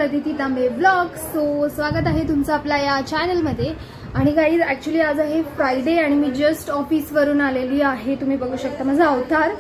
अदिती तांबे vlog. So स्वागत आहे तुमचं आपल्या या चॅनलमध्ये। आणि गाईज ॲक्च्युली आज आहे फ्रायडे आणि मी जस्ट ऑफिसवरून आलेली आहे। तुम्ही बघू शकता माझा अवतार।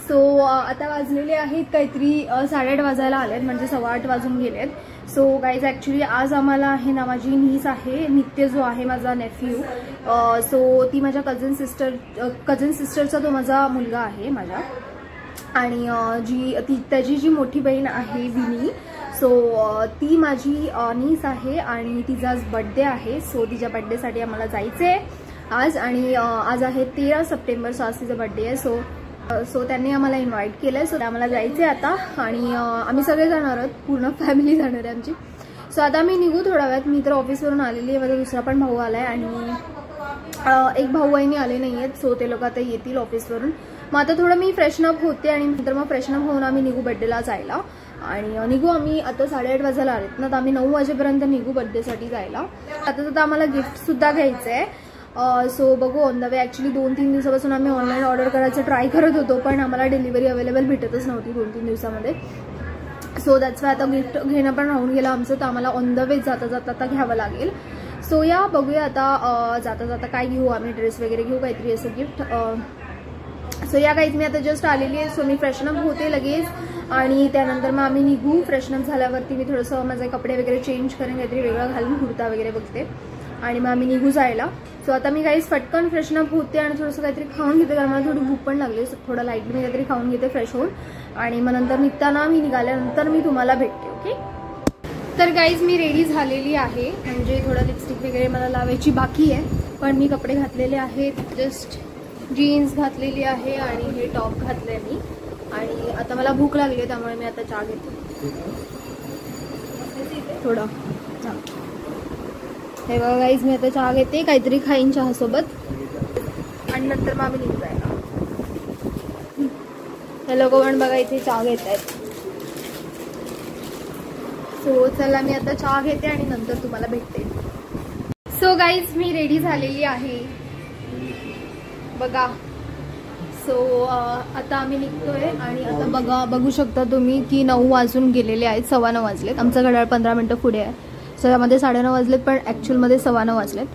सो आता वाजलेले आहेत काहीतरी 8:30 वाजायला आलेत, म्हणजे 8:15 वाजून गेलेत। सो गाईज ॲक्च्युली आज आम्हाला आहे ना, माझी नीस आहे नित्य, जो आहे माझा नेफ्यू। सो ती माझ्या कझन सिस्टरचा तो माझा मुलगा आहे माझ्या, आणि त्याची जी मोठी बहीण आहे विनी, सो ती माझी नीस आहे आणि तिचा आज बर्थडे आहे। सो तिच्या बर्थडेसाठी आम्हाला जायचं आहे आज, आणि आज आहे 13 सप्टेंबर, सो आज तिचा बर्थडे आहे। सो त्यांनी आम्हाला इन्व्हाइट केलं, सो आम्हाला जायचं आहे आता, आणि आम्ही सगळे जाणार आहोत, पूर्ण फॅमिली जाणार आहे आमची। सो आता मी निघू थोड्या वेळात। मी तर ऑफिसवरून आलेली आहे, माझा दुसरा पण भाऊ आला आहे आणि एक भाऊ बहिणी आले नाही आहेत। सो ते लोक आता येतील ऑफिसवरून। मग आता थोडं मी फ्रेशनअप होते आणि नंतर मग फ्रेशनअप होऊन आम्ही निघू बर्थडेला जायला, आणि निघू आम्ही आता 8:30 वाजायला आलेत ना, तर आम्ही 9 वाजेपर्यंत निघू बर्थडेसाठी जायला। आता आम्हाला गिफ्ट सुद्धा घ्यायचं आहे। सो बघू ऑन द वे। ॲक्च्युली 2-3 दिवसापासून आम्ही ऑनलाईन ऑर्डर करायचं ट्राय करत होतो, पण आम्हाला डिलिव्हरी अवेलेबल भेटतच नव्हती 2-3 दिवसामध्ये। सो दॅट्स वाय आता गिफ्ट घेणं पण राहून गेलं आमचं, तर आम्हाला ऑन द वे जाता जाता आता घ्यावं लागेल। सो या बघूया आता जाता जाता काय घेऊ आम्ही, ड्रेस वगैरे घेऊ काहीतरी असं गिफ्ट। सो या गाईज मी आता जस्ट आलेली आहे। सो मी फ्रेशनअप होते लगेच, आणि त्यानंतर मग आम्ही निघू। फ्रेशनअप झाल्यावरती मी थोडंसं माझे कपडे वगैरे चेंज करेन, काहीतरी वेगळं घालून कुर्ता वगैरे बघते, आणि मग आम्ही निघू जायला। सो आता मी गाईज फटकन फ्रेशनअप होते आणि थोडंसं काहीतरी खाऊन घेते, कारण मला थोडी भूक पण लागली। सो थोडं लाईट मी काहीतरी खाऊन घेते फ्रेश होऊन, आणि मग नंतर निघताना मी निघाल्यानंतर मी तुम्हाला भेटते, ओके। तर गाईज मी रेडी झालेली आहे, म्हणजे थोडं लिपस्टिक वगैरे मला लावायची बाकी आहे, पण मी कपडे घातलेले आहेत। जस्ट जीन्स घातलेली आहे आणि हे टॉप घातलंय मी, आणि आता मला भूक लागली आहे, त्यामुळे मी आता चहा घेते थोडं। हे बघा गाईज, मी आता चहा घेते, काहीतरी खाईन चहासोबत, आणि नंतर मग आम्ही निघू जायला। हे लोक पण बघा इथे चहा घेत आहेत। सो चला मी आता चहा घेते आणि नंतर तुम्हाला भेटते। सो गाईज मी रेडी झालेली आहे बघा। सो आता आम्ही निघतोय, आणि आता बघू शकता तुम्ही की 9 वाजून गेलेले आहेत, 9:15 वाजलेत। आमचं घड्याळ 15 मिनिटं पुढे आहे, सो यामध्ये 9:30 वाजलेत, पण ॲक्च्युअलमध्ये 9:15 वाजलेत।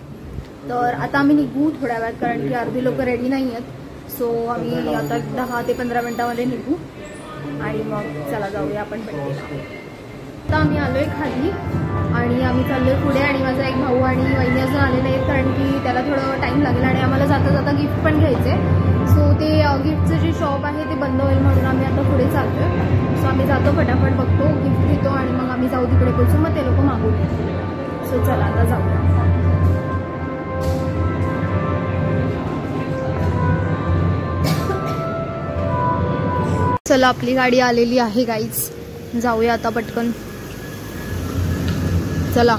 तर आता आम्ही निघू थोड्या वेळात, कारण की अर्धी लोक रेडी नाही आहेत। सो आम्ही आता 10 ते 15 मिनिटामध्ये निघू, आणि मग चला जाऊया आपण बर्थडेला। आता आम्ही आलोय खाली आणि आम्ही चाललोय पुढे, आणि माझा एक भाऊ आणि वहिनी अजून आले नाहीत, कारण की त्याला थोडं टाइम लागेल, आणि आम्हाला जाता जाता गिफ्ट पण घ्यायचे। सो ते गिफ्टचं जे शॉप आहे ते बंद होईल, म्हणून आम्ही आता पुढे चाललोय। सो आम्ही जातो, फटाफट बघतो, गिफ्ट घेतो, आणि मग आम्ही जाऊ तिकडे पोहोचू, मग ते लोक मागून येतील। सो चला आता जाऊया। चला आपली गाडी आलेली आहे गाईज, जाऊया आता पटकन, चला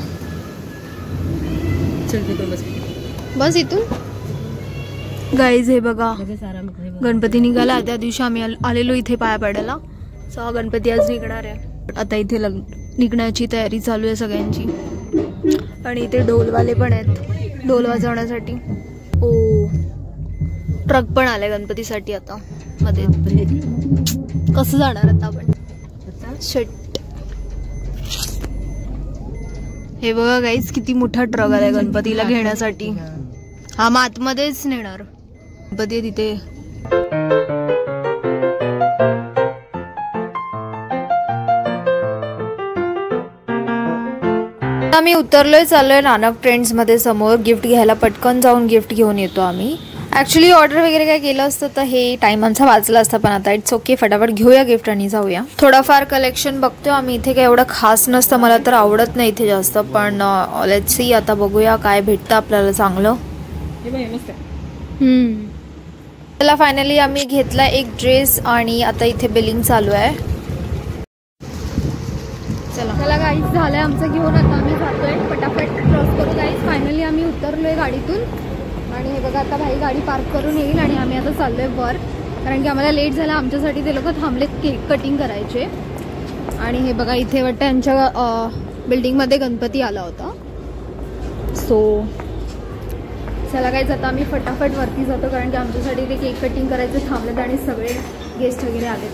बस इथून। गाईज हे बघा, गणपती निघाला, त्या दिवशी आम्ही आलेलो इथे पाया पडायला। सो हा गणपती आज निघणार आहे। आता इथे निघण्याची तयारी चालू आहे सगळ्यांची, आणि इथे ढोलवाले पण आहेत ढोल वाजवण्यासाठी। ओ ट्रक पण आलाय गणपतीसाठी आता मध्ये। कसं जाणार आता आपण? शट, हे बघा गाईज किती मोठा ट्रक आलाय गणपतीला घेण्यासाठी। हा मग आतमध्येच नेणार गणपती तिथे। आम्ही उतरलोय, चाललोय नानक ट्रेंड्स मध्ये समोर गिफ्ट घ्यायला। पटकन जाऊन गिफ्ट घेऊन येतो आम्ही। ॲक्च्युली ऑर्डर वगैरे काय केलं असतं तर हे टाइम आमचा वाचला असता, पण आता इट्स ओके, फटाफट घेऊया गिफ्ट आणि जाऊया। थोडाफार कलेक्शन बघतोय आम्ही इथे, काय एवढं खास नसतं, मला तर आवडत नाही इथे जास्त, पण लेट्स सी, आता बघूया काय भेटतं आपल्याला चांगलं। चला फायनली आम्ही घेतला एक ड्रेस, आणि आता इथे बिलिंग चालू आहे। चला गाईज झालंय आमचं घेऊन, आता आम्ही जातोय, फटाफट क्रॉस करू गाईज। फायनली आम्ही उतरलोय गाडीतून, आणि हे बघा आता भाई गाडी पार्क करून येईल, आणि आम्ही आता चाललोय वर, कारण की आम्हाला लेट झाला। आमच्यासाठी ते लोक थांबलेत केक कटिंग करायचे, आणि हे बघा इथे वाटतं यांच्या बिल्डिंगमध्ये गणपती आला होता। सो चला गाईज आता आम्ही फटाफट वरती जातो, कारण की आमच्यासाठी ते केक कटिंग करायचं थांबलेत, आणि सगळे गेस्ट वगैरे आले।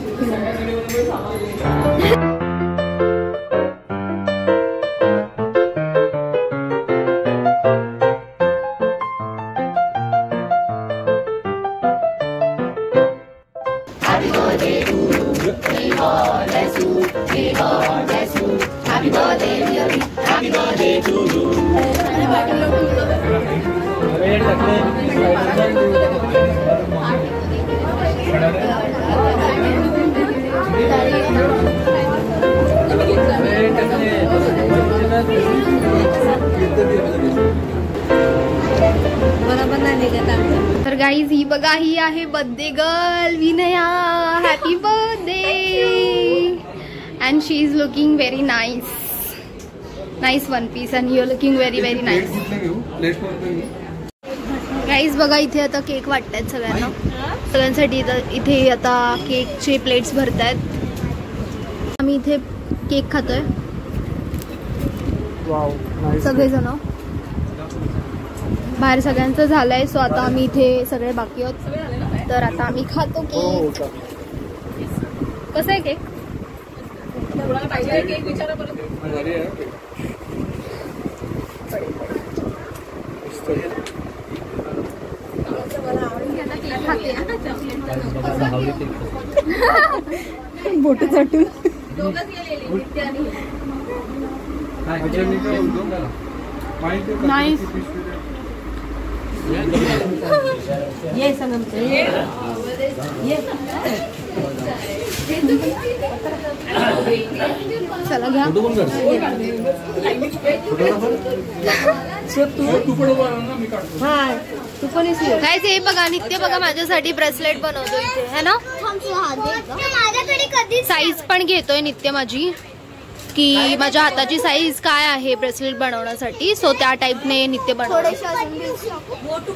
तर गाईज ही बघा, ही आहे birthday girl Vinaya. Happy birthday. And she is looking very nice one piece and you are looking very very nice. Guys बघा, इथे आता केक वाटतायत सगळ्यांना. सगळ्यांसाठी इथे आता केकचे प्लेट्स भरतायत. आम्ही इथे केक खातोय सगळेजण. बाहेर सगळ्यांचं झालंय. सो आता आम्ही इथे सगळे बाकी आहोत. तर आता आम्ही खातो केक. कसं आहे केक? बोट चाटून नाईस. चला घ्या. काय ते बघा, नित्य बघा माझ्यासाठी ब्रेसलेट बनवतो इथे है ना. साईज पण घेतोय नित्य माझी, की माझ्या हाताची साईज काय आहे ब्रेसलेट बनवण्यासाठी. सो त्या टाइपने नित्य बनवतो.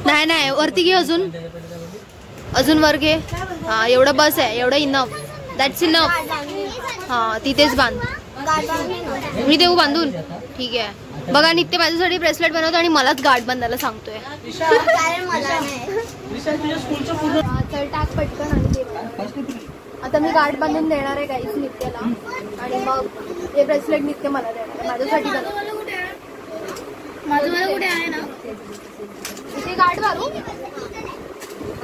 नाही वरती घे, अजून वर घे. हा एवढं बस आहे, एवढं इनफ. That's enough. हा तिथेच बांध. मी देऊ बांधून? ठीक आहे. बघा नित्य माझ्यासाठी ब्रेसलेट बनवतो आणि मलाच गाठ बांधायला सांगतोय. चल टाक पटकन. आणि आता मी गाठ बांधून देणार आहे गाईस नित्याला. आणि मग हे ब्रेसलेट नित्य मला देणार आहे माझ्यासाठी. माझं कुठे आहे ना इथे गाठ बांधू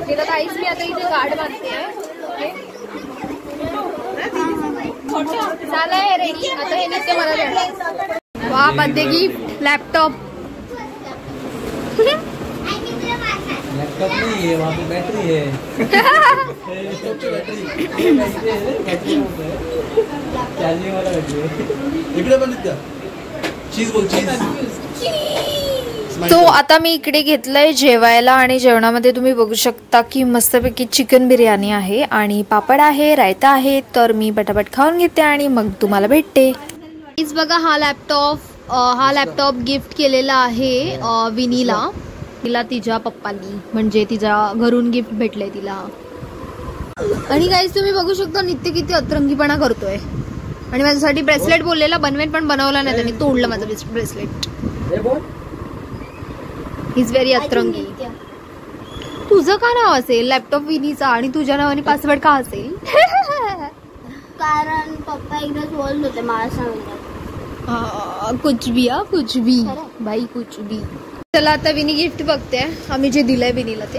तिला काहीच. मी आता इथे गाठ बांधते. झालंय रेडी. आता हे नित्य मला देणार. वा बर्थडे गिफ्ट लॅपटॉप. लैपटॉप नहीं है, वहाँ पे बैटरी है. चार्जिंग वाला बैटरी है. इकडे पण चीज बोल चीज. तो आता मी इकडे घेतलंय जेवायला आणि जेवणामध्ये तुम्ही बघू शकता की मस्तपैकी चिकन बिर्याणी आहे आणि पापड आहे, रायता आहे. तर मी पटापट खाऊन घेते आणि मग तुम्हाला भेटते. प्लीज बघा, हा लॅपटॉप गिफ्ट केलेला आहे विनीला. तिला तिच्या पप्पांनी, म्हणजे तिच्या घरून गिफ्ट भेटलंय तिला. आणि गाईस तुम्ही बघू शकता नित्य किती अतरंगीपणा करतोय. आणि माझ्यासाठी ब्रेसलेट बोललेला बनवेन, पण बनवला नाही त्याने. तोडलं माझं ब्रेसलेट. इज व्हेरी अतरंगी. तुझं का नाव असेल लॅपटॉप विनीचा आणि तुझ्या नावाने पासवर्ड का असेल? कारण पप्पा एकदाच बोलत होते मला सांगितलं. कुछ भी बाई कुछ भी. चला आता विनी गिफ्ट बघते. आम्ही जे दिलंय विनीला ते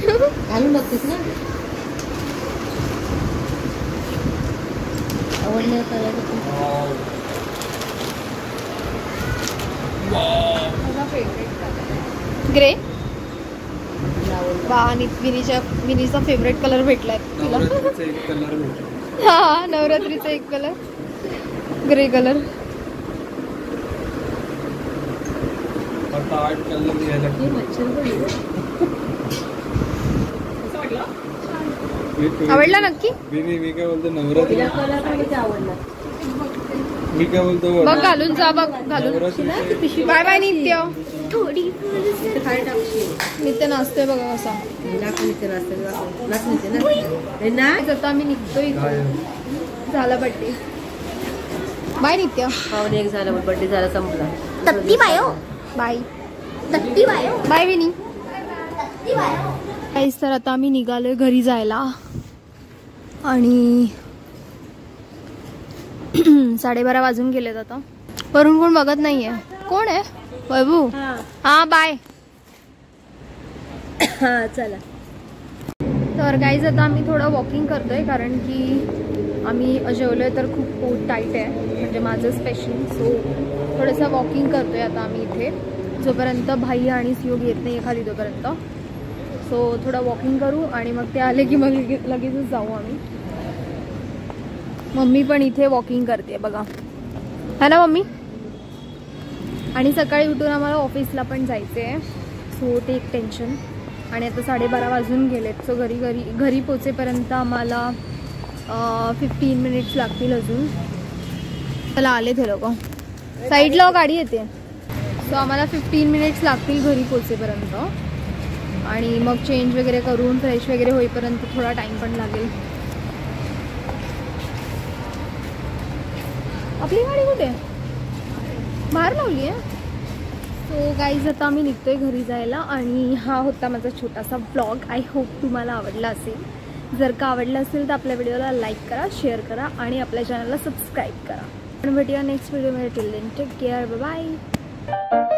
घालून बघतेस ना. आवडलं ग्रे. वा विनीचा फेवरेट कलर भेटलाय तिला. हा नवरात्रीचा एक कलर ग्रे कलर. आवडला नक्की. मी काय बोलतो नवरात्री मी काय बोलतो बघ घालून जा. बघ घालून. बाय बाय नित्य. नित्य नाचतोय बघा कसा. आता आम्ही निघतोय. झाला बर्थडे. बाय नित्य. पावणे एक झाला बर्थडे झाला संपला. तत्ती बायो. बाय तत्ती बायो. बाय विनी. काहीच. तर आता आम्ही निघालोय घरी जायला. आणि 12:30 वाजून गेलेत आता. वरून कोण बघत नाहीये. कोण आहे? वैभू. हा बाय. हा चला. तर गाईज आता आम्ही थोडं वॉकिंग करतोय कारण की आम्ही जेवलो आहे तर खूप पोट टाईट आहे, म्हणजे माझं स्पेशली. सो थोडंसं वॉकिंग करतो आहे आता आम्ही इथे, जोपर्यंत भाई आणि सियोग येत नाही खाली तोपर्यंत. सो थोडं वॉकिंग करू आणि मग ते आले की मग लगेचच जाऊ आम्ही. मम्मी पण इथे वॉकिंग करते बघा, है ना मम्मी. आणि सकाळी उठून आम्हाला ऑफिसला पण जायचं आहे, सो ते एक टेन्शन. आणि आता 12:30 वाजून गेलेत. सो घरी पोचेपर्यंत आम्हाला 15 मिनिट्स लागतील अजून. चला आले ते लोक, साईडला गाडी येते. सो आम्हाला 15 मिनिट्स लागतील घरी पोचेपर्यंत. आणि मग चेंज वगैरे करून फ्रेश वगैरे होईपर्यंत थोडा टाईम पण लागेल. आपली गाडी कुठे बाहेर लावली आहे. सो गाईज आता आम्ही निघतोय घरी जायला. आणि हा होता माझा छोटासा ब्लॉग. आय होप तुम्हाला आवडला असेल. जर का आवडला असेल तर आपल्या व्हिडिओला लाईक करा, शेअर करा आणि आपल्या चॅनलला सबस्क्राईब करा. आणि भेटूया नेक्स्ट व्हिडिओमध्ये. Till then take care, bye bye.